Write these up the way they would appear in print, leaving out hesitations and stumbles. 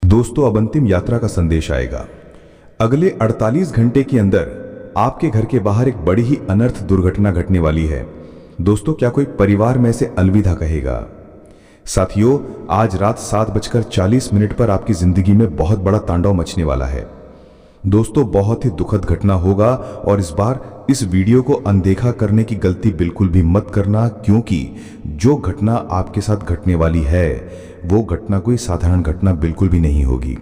दोस्तों, अब अंतिम यात्रा का संदेश आएगा। अगले 48 घंटे के अंदर आपके घर के बाहर एक बड़ी ही अनर्थ दुर्घटना घटने वाली है। दोस्तों, क्या कोई परिवार में से अलविदा कहेगा? साथियों, आज रात 7:40 पर आपकी जिंदगी में बहुत बड़ा तांडव मचने वाला है। दोस्तों, बहुत ही दुखद घटना होगा और इस बार इस वीडियो को अनदेखा करने की गलती बिल्कुल भी मत करना, क्योंकि जो घटना आपके साथ घटने वाली है वो घटना कोई साधारण घटना बिल्कुल भी नहीं होगी।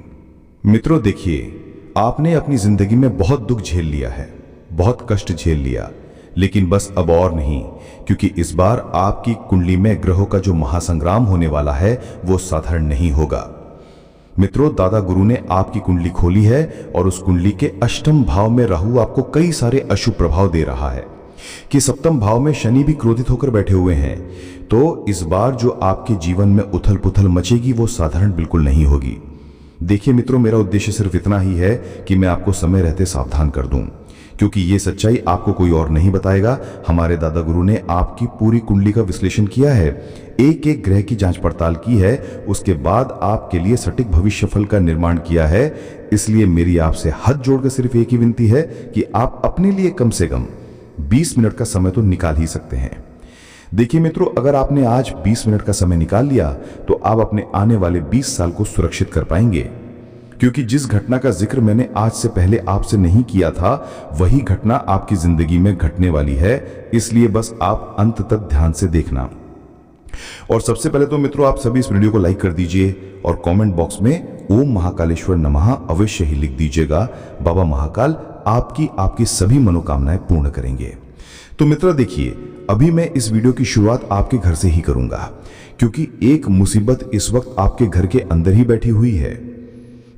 मित्रों, देखिए, आपने अपनी जिंदगी में बहुत दुख झेल लिया है, बहुत कष्ट झेल लिया, लेकिन बस अब और नहीं, क्योंकि इस बार आपकी कुंडली में ग्रहों का जो महासंग्राम होने वाला है वो साधारण नहीं होगा। मित्रों, दादा गुरु ने आपकी कुंडली खोली है और उस कुंडली के अष्टम भाव में राहु आपको कई सारे अशुभ प्रभाव दे रहा है कि सप्तम भाव में शनि भी क्रोधित होकर बैठे हुए हैं। तो इस बार जो आपके जीवन में उथल पुथल मचेगी वो साधारण बिल्कुल नहीं होगी। देखिए मित्रों, मेरा उद्देश्य सिर्फ इतना ही है कि मैं आपको समय रहते सावधान कर दूं, क्योंकि ये सच्चाई आपको कोई और नहीं बताएगा। हमारे दादा गुरु ने आपकी पूरी कुंडली का विश्लेषण किया है, एक एक ग्रह की जांच पड़ताल की है, उसके बाद आपके लिए सटीक भविष्यफल का निर्माण किया है। इसलिए मेरी आपसे हाथ जोड़कर सिर्फ एक ही विनती है कि आप अपने लिए कम से कम 20 मिनट का समय तो निकाल ही सकते हैं। देखिए मित्रों, अगर आपने आज 20 मिनट का समय निकाल लिया तो आप अपने आने वाले 20 साल को सुरक्षित कर पाएंगे, क्योंकि जिस घटना का जिक्र मैंने आज से पहले आपसे नहीं किया था वही घटना आपकी जिंदगी में घटने वाली है। इसलिए बस आप अंत तक ध्यान से देखना। और सबसे पहले तो मित्रों, आप सभी इस वीडियो को लाइक कर दीजिए और कमेंट बॉक्स में ओम महाकालेश्वर नमः अवश्य ही लिख दीजिएगा। बाबा महाकाल आपकी सभी मनोकामनाएं पूर्ण करेंगे। तो मित्र देखिए, अभी मैं इस वीडियो की शुरुआत आपके घर से ही करूंगा, क्योंकि एक मुसीबत इस वक्त आपके घर के अंदर ही बैठी हुई है।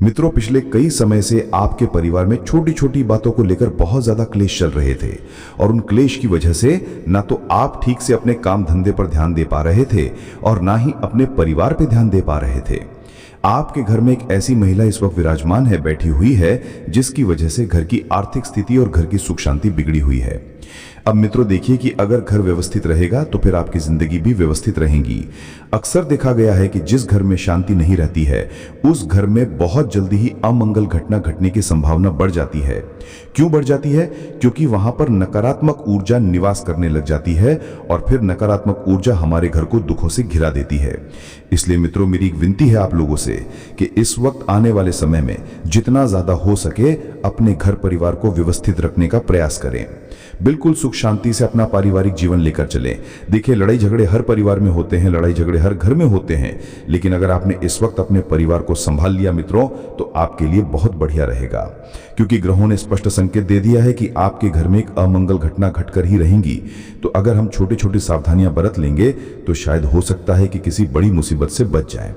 मित्रों, पिछले कई समय से आपके परिवार में छोटी छोटी बातों को लेकर बहुत ज्यादा क्लेश चल रहे थे और उन क्लेश की वजह से ना तो आप ठीक से अपने काम धंधे पर ध्यान दे पा रहे थे और ना ही अपने परिवार पर ध्यान दे पा रहे थे। आपके घर में एक ऐसी महिला इस वक्त विराजमान है, बैठी हुई है, जिसकी वजह से घर की आर्थिक स्थिति और घर की सुख शांति बिगड़ी हुई है। अब मित्रों देखिए कि अगर घर व्यवस्थित रहेगा तो फिर आपकी जिंदगी भी व्यवस्थित रहेगी। अक्सर देखा गया है कि जिस घर में शांति नहीं रहती है उस घर में बहुत जल्दी ही अमंगल घटना घटने की संभावना बढ़ जाती है। क्यों बढ़ जाती है? क्योंकि वहां पर नकारात्मक ऊर्जा निवास करने लग जाती है और फिर नकारात्मक ऊर्जा हमारे घर को दुखों से घिरा देती है। इसलिए मित्रों, मेरी एक विनती है आप लोगों से कि इस वक्त आने वाले समय में जितना ज्यादा हो सके अपने घर परिवार को व्यवस्थित रखने का प्रयास करें। बिल्कुल सुख शांति से अपना पारिवारिक जीवन लेकर चलें। देखिए, लड़ाई झगड़े हर परिवार में होते हैं, लड़ाई झगड़े हर घर में होते हैं, लेकिन अगर आपने इस वक्त अपने परिवार को संभाल लिया मित्रों, तो आपके लिए बहुत बढ़िया रहेगा, क्योंकि ग्रहों ने स्पष्ट संकेत दे दिया है कि आपके घर में एक अमंगल घटना घटकर ही रहेंगी। तो अगर हम छोटी छोटी सावधानियां बरत लेंगे तो शायद हो सकता है कि किसी बड़ी मुसीबत से बच जाएं।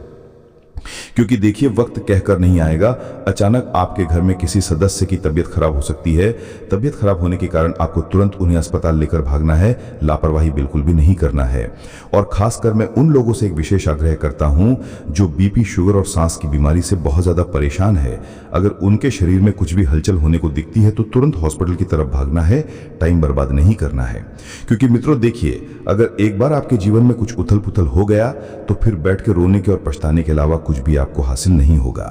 क्योंकि देखिए, वक्त कहकर नहीं आएगा, अचानक आपके घर में किसी सदस्य की तबीयत खराब हो सकती है। तबीयत खराब होने के कारण आपको तुरंत उन्हें अस्पताल लेकर भागना है, लापरवाही बिल्कुल भी नहीं करना है। और खासकर मैं उन लोगों से एक विशेष आग्रह करता हूं जो बीपी, शुगर और सांस की बीमारी से बहुत ज्यादा परेशान है। अगर उनके शरीर में कुछ भी हलचल होने को दिखती है तो तुरंत हॉस्पिटल की तरफ भागना है, टाइम बर्बाद नहीं करना है। क्योंकि मित्रों देखिए, अगर एक बार आपके जीवन में कुछ उथल पुथल हो गया तो फिर बैठ के रोने के और पछताने के अलावा कुछ भी आपको हासिल नहीं होगा।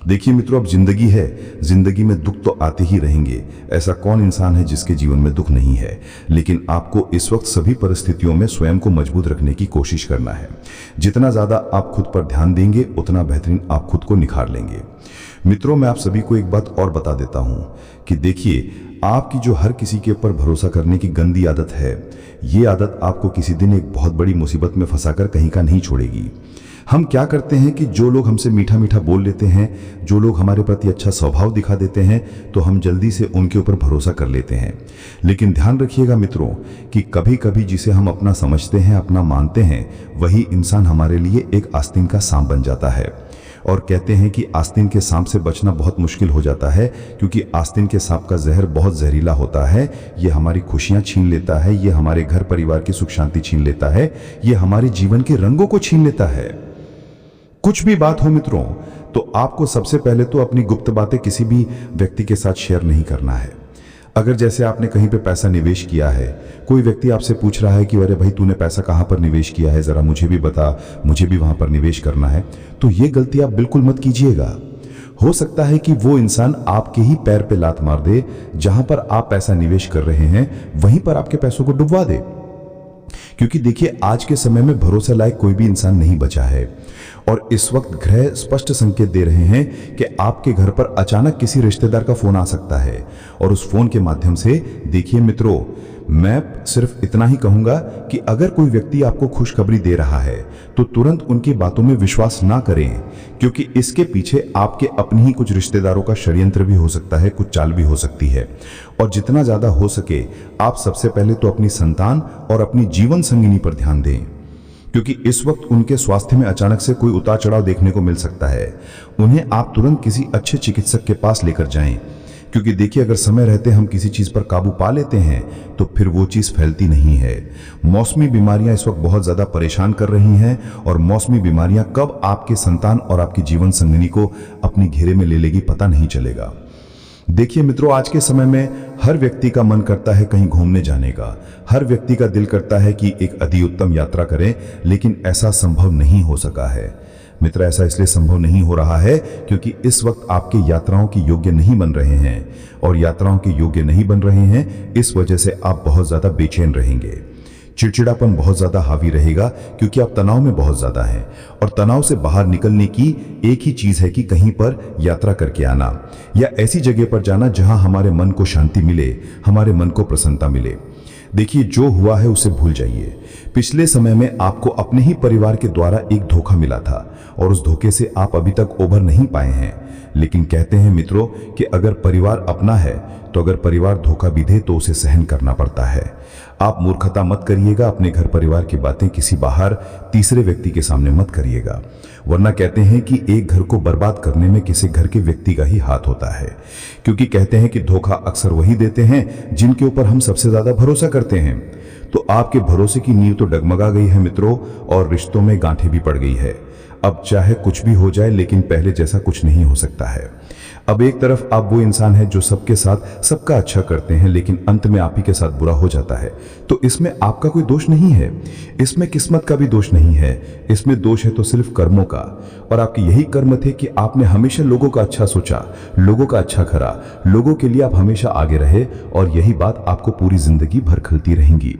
देखिए मित्रों, अब जिंदगी है, जिंदगी में दुख तो आते ही रहेंगे। ऐसा कौन इंसान है जिसके जीवन में दुख नहीं है? लेकिन आपको इस वक्त सभी परिस्थितियों में स्वयं को मजबूत रखने की कोशिश करना है। जितना ज्यादा आप खुद पर ध्यान देंगे उतना बेहतरीन आप खुद को निखार लेंगे। मित्रों, मैं आप सभी को एक बात और बता देता हूं कि देखिए, आपकी जो हर किसी के ऊपर भरोसा करने की गंदी आदत है, ये आदत आपको किसी दिन एक बहुत बड़ी मुसीबत में फंसाकर कहीं का नहीं छोड़ेगी। हम क्या करते हैं कि जो लोग हमसे मीठा मीठा बोल लेते हैं, जो लोग हमारे प्रति अच्छा स्वभाव दिखा देते हैं, तो हम जल्दी से उनके ऊपर भरोसा कर लेते हैं। लेकिन ध्यान रखिएगा मित्रों कि कभी कभी जिसे हम अपना समझते हैं, अपना मानते हैं, वही इंसान हमारे लिए एक आस्तीन का सांप बन जाता है। और कहते हैं कि आस्तीन के सांप से बचना बहुत मुश्किल हो जाता है, क्योंकि आस्तीन के सांप का जहर बहुत जहरीला होता है। ये हमारी खुशियां छीन लेता है, ये हमारे घर परिवार की सुख शांति छीन लेता है, ये हमारे जीवन के रंगों को छीन लेता है। कुछ भी बात हो मित्रों, तो आपको सबसे पहले तो अपनी गुप्त बातें किसी भी व्यक्ति के साथ शेयर नहीं करना है। अगर जैसे आपने कहीं पे पैसा निवेश किया है, कोई व्यक्ति आपसे पूछ रहा है कि अरे भाई तूने पैसा कहाँ पर निवेश किया है, जरा मुझे भी बता, मुझे भी वहां पर निवेश करना है, तो ये गलती आप बिल्कुल मत कीजिएगा। हो सकता है कि वो इंसान आपके ही पैर पे लात मार दे, जहां पर आप पैसा निवेश कर रहे हैं वहीं पर आपके पैसों को डुबवा दे। क्योंकि देखिए, आज के समय में भरोसा लायक कोई भी इंसान नहीं बचा है और इस वक्त ग्रह स्पष्ट संकेत दे रहे हैं कि आपके घर पर अचानक किसी रिश्तेदार का फोन आ सकता है और उस फोन के माध्यम से, देखिए मित्रों, मैं सिर्फ इतना ही कहूंगा कि अगर कोई व्यक्ति आपको खुशखबरी दे रहा है तो तुरंत उनकी बातों में विश्वास ना करें, क्योंकि इसके पीछे आपके अपने ही कुछ रिश्तेदारों का षड्यंत्र भी हो सकता है, कुछ चाल भी हो सकती है। और जितना ज्यादा हो सके आप सबसे पहले तो अपनी संतान और अपनी जीवन संगिनी पर ध्यान दें, क्योंकि इस वक्त उनके स्वास्थ्य में अचानक से कोई उतार चढ़ाव देखने को मिल सकता है। उन्हें आप तुरंत किसी अच्छे चिकित्सक के पास लेकर जाएं, क्योंकि देखिए, अगर समय रहते हम किसी चीज पर काबू पा लेते हैं तो फिर वो चीज फैलती नहीं है। मौसमी बीमारियां इस वक्त बहुत ज्यादा परेशान कर रही हैं और मौसमी बीमारियां कब आपके संतान और आपकी जीवन संगिनी को अपनी घेरे में ले लेगी पता नहीं चलेगा। देखिए मित्रों, आज के समय में हर व्यक्ति का मन करता है कहीं घूमने जाने का, हर व्यक्ति का दिल करता है कि एक अति उत्तम यात्रा करें, लेकिन ऐसा संभव नहीं हो सका है। मित्र, ऐसा इसलिए संभव नहीं हो रहा है क्योंकि इस वक्त आपके यात्राओं के योग्य नहीं बन रहे हैं, और यात्राओं के योग्य नहीं बन रहे हैं इस वजह से आप बहुत ज्यादा बेचैन रहेंगे। चिड़चिड़ापन बहुत ज्यादा हावी रहेगा क्योंकि आप तनाव में बहुत ज्यादा हैं, और तनाव से बाहर निकलने की एक ही चीज है कि कहीं पर यात्रा करके आना, या ऐसी जगह पर जाना जहां हमारे मन को शांति मिले, हमारे मन को प्रसन्नता मिले। देखिए, जो हुआ है उसे भूल जाइए। पिछले समय में आपको अपने ही परिवार के द्वारा एक धोखा मिला था और उस धोखे से आप अभी तक उभर नहीं पाए हैं। लेकिन कहते हैं मित्रों कि अगर परिवार अपना है तो अगर परिवार धोखा भी दे तो उसे सहन करना पड़ता है। आप मूर्खता मत करिएगा, अपने घर परिवार की बातें किसी बाहर तीसरे व्यक्ति के सामने मत करिएगा, वरना कहते हैं कि एक घर को बर्बाद करने में किसी घर के व्यक्ति का ही हाथ होता है। क्योंकि कहते हैं कि धोखा अक्सर वही देते हैं जिनके ऊपर हम सबसे ज्यादा भरोसा करते हैं। तो आपके भरोसे की नींव तो डगमगा गई है मित्रों, और रिश्तों में गांठें भी पड़ गई है। अब चाहे कुछ भी हो जाए, लेकिन पहले जैसा कुछ नहीं हो सकता है। अब एक तरफ आप वो इंसान है जो सबके साथ सबका अच्छा करते हैं, लेकिन अंत में आप ही के साथ बुरा हो जाता है, तो इसमें आपका कोई दोष नहीं है, इसमें किस्मत का भी दोष नहीं है, इसमें दोष है तो सिर्फ कर्मों का। और आपके यही कर्म थे कि आपने हमेशा लोगों का अच्छा सोचा, लोगों का अच्छा करा, लोगों के लिए आप हमेशा आगे रहे, और यही बात आपको पूरी जिंदगी भर खलती रहेंगी।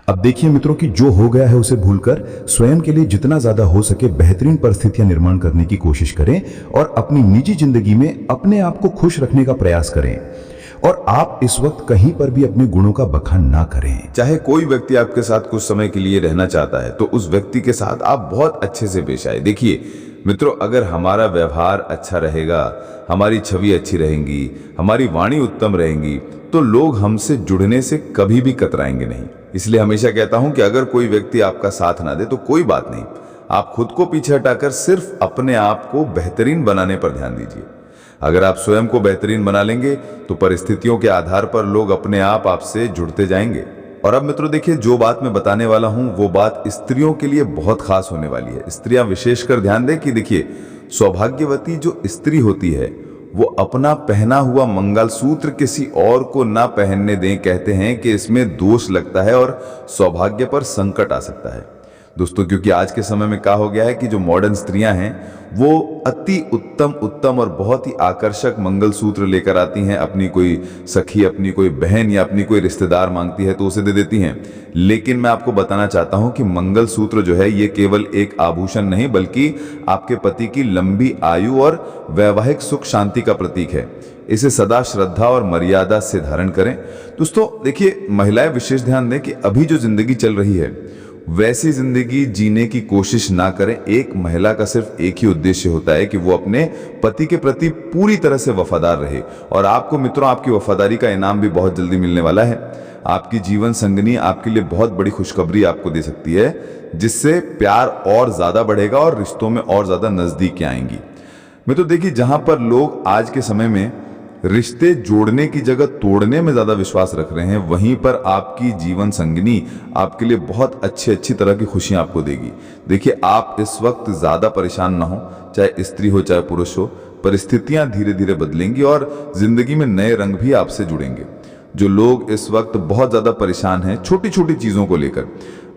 अब देखिए मित्रों कि जो हो गया है उसे भूलकर स्वयं के लिए जितना ज्यादा हो सके बेहतरीन परिस्थितियां निर्माण करने की कोशिश करें, और अपनी निजी जिंदगी में अपने आप को खुश रखने का प्रयास करें। और आप इस वक्त कहीं पर भी अपने गुणों का बखान ना करें। चाहे कोई व्यक्ति आपके साथ कुछ समय के लिए रहना चाहता है तो उस व्यक्ति के साथ आप बहुत अच्छे से पेश आए। देखिए मित्रों, अगर हमारा व्यवहार अच्छा रहेगा, हमारी छवि अच्छी रहेंगी, हमारी वाणी उत्तम रहेंगी, तो लोग हमसे जुड़ने से कभी भी कतराएंगे नहीं। इसलिए हमेशा कहता हूं कि अगर कोई व्यक्ति आपका साथ ना दे तो कोई बात नहीं, आप खुद को पीछे हटाकर सिर्फ अपने आप को बेहतरीन बनाने पर ध्यान दीजिए। अगर आप स्वयं को बेहतरीन बना लेंगे तो परिस्थितियों के आधार पर लोग अपने आप आपसे जुड़ते जाएंगे। और अब मित्रों देखिए, जो बात मैं बताने वाला हूं वो बात स्त्रियों के लिए बहुत खास होने वाली है। स्त्रियां विशेषकर ध्यान दें कि देखिए, सौभाग्यवती जो स्त्री होती है वो अपना पहना हुआ मंगलसूत्र किसी और को ना पहनने दें। कहते हैं कि इसमें दोष लगता है और सौभाग्य पर संकट आ सकता है। दोस्तों, क्योंकि आज के समय में क्या हो गया है कि जो मॉडर्न स्त्रियां हैं वो अति उत्तम और बहुत ही आकर्षक मंगलसूत्र लेकर आती हैं। अपनी कोई सखी, अपनी कोई बहन या अपनी कोई रिश्तेदार मांगती है तो उसे दे देती हैं। लेकिन मैं आपको बताना चाहता हूं कि मंगलसूत्र जो है ये केवल एक आभूषण नहीं बल्कि आपके पति की लंबी आयु और वैवाहिक सुख शांति का प्रतीक है। इसे सदा श्रद्धा और मर्यादा से धारण करें। दोस्तों देखिए, महिलाएं विशेष ध्यान दें कि अभी जो जिंदगी चल रही है वैसी जिंदगी जीने की कोशिश ना करें। एक महिला का सिर्फ एक ही उद्देश्य होता है कि वो अपने पति के प्रति पूरी तरह से वफादार रहे। और आपको मित्रों, आपकी वफादारी का इनाम भी बहुत जल्दी मिलने वाला है। आपकी जीवन संगनी आपके लिए बहुत बड़ी खुशखबरी आपको दे सकती है, जिससे प्यार और ज्यादा बढ़ेगा और रिश्तों में और ज्यादा नजदीकियां आएंगी। मित्रों देखिए, जहां पर लोग आज के समय में रिश्ते जोड़ने की जगह तोड़ने में ज्यादा विश्वास रख रहे हैं, वहीं पर आपकी जीवन संगिनी आपके लिए बहुत अच्छी तरह की खुशियां आपको देगी। देखिए, आप इस वक्त ज्यादा परेशान ना हो, चाहे स्त्री हो चाहे पुरुष हो। परिस्थितियां धीरे धीरे बदलेंगी और जिंदगी में नए रंग भी आपसे जुड़ेंगे। जो लोग इस वक्त बहुत ज्यादा परेशान हैं छोटी छोटी चीजों को लेकर,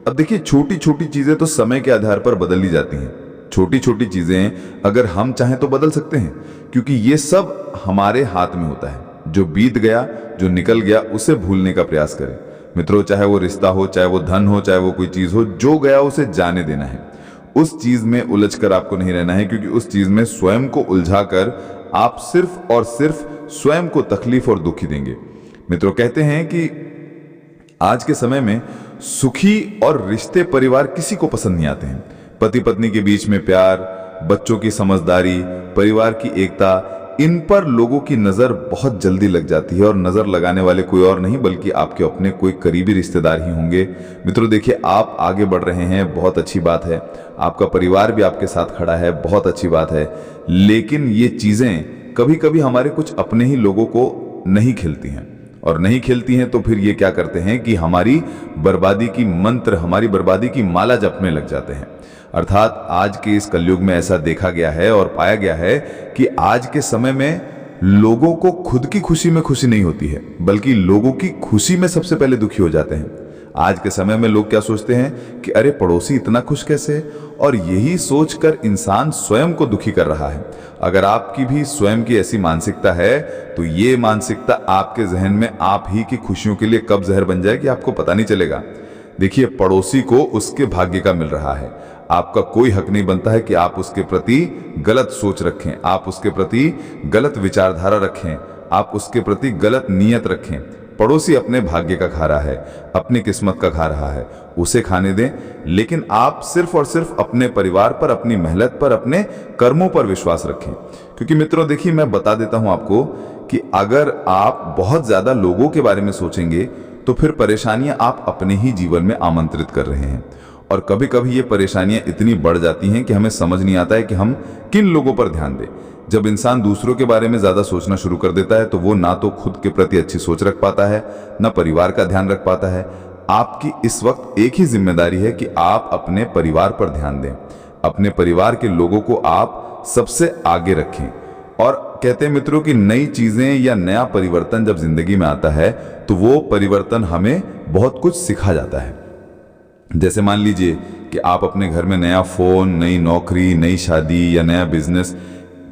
अब देखिए, छोटी छोटी चीजें तो समय के आधार पर बदल ली जाती हैं। छोटी छोटी चीजें अगर हम चाहें तो बदल सकते हैं, क्योंकि ये सब हमारे हाथ में होता है। जो बीत गया, जो निकल गया, उसे भूलने का प्रयास करें मित्रों। चाहे वो रिश्ता हो, चाहे वो धन हो, चाहे वो कोई चीज हो, जो गया उसे जाने देना है। उस चीज में उलझ कर आपको नहीं रहना है, क्योंकि उस चीज में स्वयं को उलझा कर आप सिर्फ और सिर्फ स्वयं को तकलीफ और दुखी देंगे। मित्रों, कहते हैं कि आज के समय में सुखी और रिश्ते परिवार किसी को पसंद नहीं आते हैं। पति पत्नी के बीच में प्यार, बच्चों की समझदारी, परिवार की एकता, इन पर लोगों की नजर बहुत जल्दी लग जाती है। और नजर लगाने वाले कोई और नहीं बल्कि आपके अपने कोई करीबी रिश्तेदार ही होंगे। मित्रों, देखिए, आप आगे बढ़ रहे हैं, बहुत अच्छी बात है। आपका परिवार भी आपके साथ खड़ा है, बहुत अच्छी बात है। लेकिन ये चीजें कभी कभी हमारे कुछ अपने ही लोगों को नहीं खिलती हैं, और नहीं खिलती हैं तो फिर ये क्या करते हैं कि हमारी बर्बादी की मंत्र, हमारी बर्बादी की माला जपने लग जाते हैं। अर्थात आज के इस कलयुग में ऐसा देखा गया है और पाया गया है कि आज के समय में लोगों को खुद की खुशी में खुशी नहीं होती है, बल्कि लोगों की खुशी में सबसे पहले दुखी हो जाते हैं। आज के समय में लोग क्या सोचते हैं कि अरे पड़ोसी इतना खुश कैसे, और यही सोचकर इंसान स्वयं को दुखी कर रहा है। अगर आपकी भी स्वयं की ऐसी मानसिकता है तो ये मानसिकता आपके जहन में आप ही की खुशियों के लिए कब जहर बन जाएगी आपको पता नहीं चलेगा। देखिए, पड़ोसी को उसके भाग्य का मिल रहा है। आपका कोई हक नहीं बनता है कि आप उसके प्रति गलत सोच रखें, आप उसके प्रति गलत विचारधारा रखें, आप उसके प्रति गलत नीयत रखें। पड़ोसी अपने भाग्य का खा रहा है, अपनी किस्मत का खा रहा है, उसे खाने दें। लेकिन आप सिर्फ और सिर्फ अपने परिवार पर, अपनी मेहनत पर, अपने कर्मों पर विश्वास रखें। क्योंकि मित्रों, देखिए, मैं बता देता हूं आपको कि अगर आप बहुत ज्यादा लोगों के बारे में सोचेंगे तो फिर परेशानियां आप अपने ही जीवन में आमंत्रित कर रहे हैं। और कभी कभी ये परेशानियां इतनी बढ़ जाती हैं कि हमें समझ नहीं आता है कि हम किन लोगों पर ध्यान दें। जब इंसान दूसरों के बारे में ज्यादा सोचना शुरू कर देता है तो वो ना तो खुद के प्रति अच्छी सोच रख पाता है, ना परिवार का ध्यान रख पाता है। आपकी इस वक्त एक ही जिम्मेदारी है कि आप अपने परिवार पर ध्यान दें, अपने परिवार के लोगों को आप सबसे आगे रखें। और कहते हैं मित्रों कि नई चीजें या नया परिवर्तन जब जिंदगी में आता है तो वो परिवर्तन हमें बहुत कुछ सिखा जाता है। जैसे मान लीजिए कि आप अपने घर में नया फोन, नई नौकरी, नई शादी या नया बिजनेस,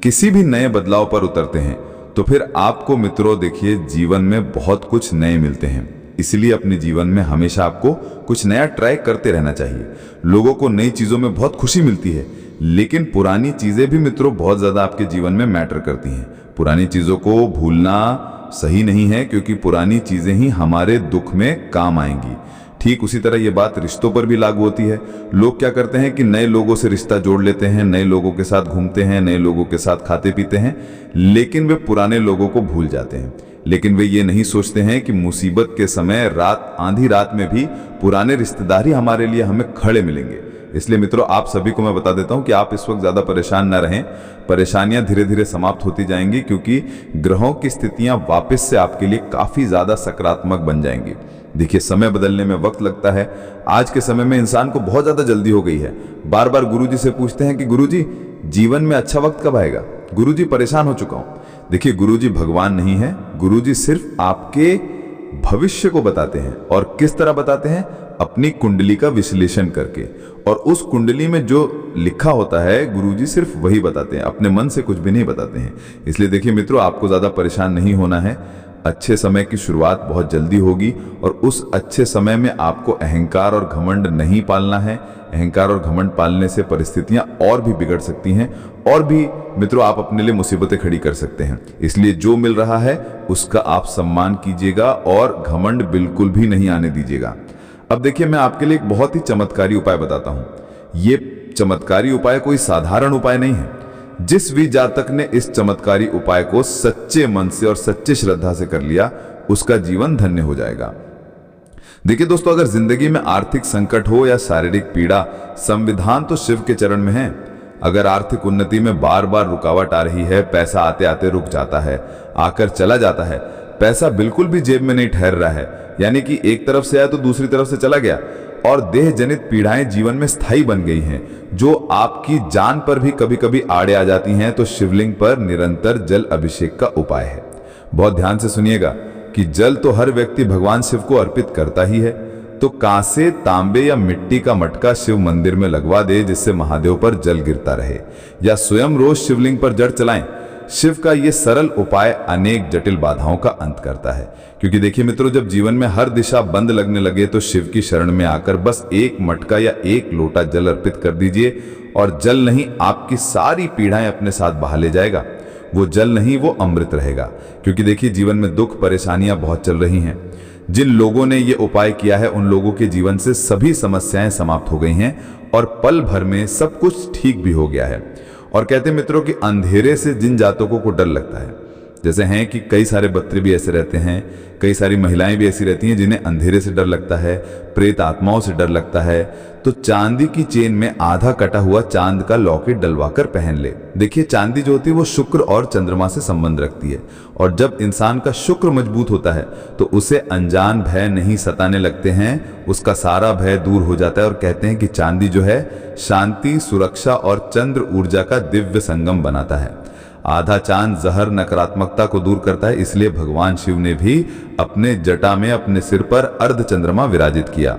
किसी भी नए बदलाव पर उतरते हैं तो फिर आपको मित्रों देखिए जीवन में बहुत कुछ नए मिलते हैं। इसलिए अपने जीवन में हमेशा आपको कुछ नया ट्राई करते रहना चाहिए। लोगों को नई चीजों में बहुत खुशी मिलती है, लेकिन पुरानी चीजें भी मित्रों बहुत ज्यादा आपके जीवन में मैटर करती हैं। पुरानी चीजों को भूलना सही नहीं है, क्योंकि पुरानी चीजें ही हमारे दुख में काम आएंगी। ठीक उसी तरह ये बात रिश्तों पर भी लागू होती है। लोग क्या करते हैं कि नए लोगों से रिश्ता जोड़ लेते हैं, नए लोगों के साथ घूमते हैं, नए लोगों के साथ खाते पीते हैं, लेकिन वे पुराने लोगों को भूल जाते हैं। लेकिन वे ये नहीं सोचते हैं कि मुसीबत के समय, रात, आंधी रात में भी पुराने रिश्तेदार ही हमारे लिए हमें खड़े मिलेंगे। इसलिए मित्रों, आप सभी को मैं बता देता हूं कि आप इस वक्त ज्यादा परेशान ना रहें। परेशानियां धीरे धीरे समाप्त होती जाएंगी, क्योंकि ग्रहों की स्थितियां वापस से आपके लिए काफी ज्यादा सकारात्मक बन जाएंगी। देखिए, समय बदलने में वक्त लगता है। आज के समय में इंसान को बहुत ज्यादा जल्दी हो गई है। बार बार गुरुजी से पूछते हैं कि गुरुजी जीवन में अच्छा वक्त कब आएगा, गुरुजी परेशान हो चुका हूं। देखिए, गुरुजी भगवान नहीं है, गुरुजी सिर्फ आपके भविष्य को बताते हैं। और किस तरह बताते हैं? अपनी कुंडली का विश्लेषण करके। और उस कुंडली में जो लिखा होता है गुरुजी सिर्फ वही बताते हैं, अपने मन से कुछ भी नहीं बताते हैं। इसलिए देखिए मित्रों, आपको ज्यादा परेशान नहीं होना है। अच्छे समय की शुरुआत बहुत जल्दी होगी, और उस अच्छे समय में आपको अहंकार और घमंड नहीं पालना है। अहंकार और घमंड पालने से परिस्थितियां और भी बिगड़ सकती हैं, और भी मित्रों आप अपने लिए मुसीबतें खड़ी कर सकते हैं। इसलिए जो मिल रहा है उसका आप सम्मान कीजिएगा और घमंड बिल्कुल भी नहीं आने दीजिएगा। अब देखिए, मैं आपके लिए एक बहुत ही चमत्कारी उपाय बताता हूं। ये चमत्कारी उपाय कोई साधारण उपाय नहीं है। जिस भी जातक ने इस चमत्कारी उपाय को सच्चे मन से और सच्चे श्रद्धा से कर लिया, उसका जीवन धन्य हो जाएगा। देखिए दोस्तों, अगर जिंदगी में आर्थिक संकट हो या शारीरिक पीड़ा, संविधान तो शिव के चरण में है। अगर आर्थिक उन्नति में बार बार रुकावट आ रही है, पैसा आते आते रुक जाता है, आकर चला जाता है, पैसा बिल्कुल भी जेब में नहीं ठहर रहा है, यानी कि एक तरफ से आया तो दूसरी तरफ से चला गया, और देह जनित पीड़ाएं जीवन में स्थायी बन गई हैं, जो आपकी जान पर भी कभी कभी आड़े आ जाती हैं, तो शिवलिंग पर निरंतर जल अभिषेक का उपाय है। बहुत ध्यान से सुनिएगा कि जल तो हर व्यक्ति भगवान शिव को अर्पित करता ही है, तो कांसे, तांबे या मिट्टी का मटका शिव मंदिर में लगवा दे जिससे महादेव पर जल गिरता रहे, या स्वयं रोज शिवलिंग पर जल चलाएं। शिव का यह सरल उपाय अनेक जटिल बाधाओं का अंत करता है। क्योंकि देखिए मित्रों, जब जीवन में हर दिशा बंद लगने लगे तो शिव की शरण में आकर बस एक मटका या एक लोटा जल अर्पित कर दीजिए, और जल नहीं, आपकी सारी पीड़ाएं अपने साथ बहा ले जाएगा। वो जल नहीं, वो अमृत रहेगा। क्योंकि देखिए, जीवन में दुख परेशानियां बहुत चल रही हैं। जिन लोगों ने ये उपाय किया है उन लोगों के जीवन से सभी समस्याएं समाप्त हो गई हैं और पल भर में सब कुछ ठीक भी हो गया है। और कहते हैं मित्रों कि अंधेरे से जिन जातकों को डर लगता है, जैसे हैं कि कई सारे बच्चे भी ऐसे रहते हैं, कई सारी महिलाएं भी ऐसी रहती हैं जिन्हें अंधेरे से डर लगता है, प्रेत आत्माओं से डर लगता है, तो चांदी की चेन में आधा कटा हुआ चांद का लॉकेट डलवाकर पहन ले। देखिए, चांदी जो होती है वो शुक्र और चंद्रमा से संबंध रखती है, और जब इंसान का शुक्र मजबूत होता है तो उसे अनजान भय नहीं सताने लगते हैं, उसका सारा भय दूर हो जाता है। और कहते हैं कि चांदी जो है शांति, सुरक्षा और चंद्र ऊर्जा का दिव्य संगम बनाता है। आधा चांद जहर नकारात्मकता को दूर करता है, इसलिए भगवान शिव ने भी अपने जटा में अपने सिर पर अर्ध चंद्रमा विराजित किया।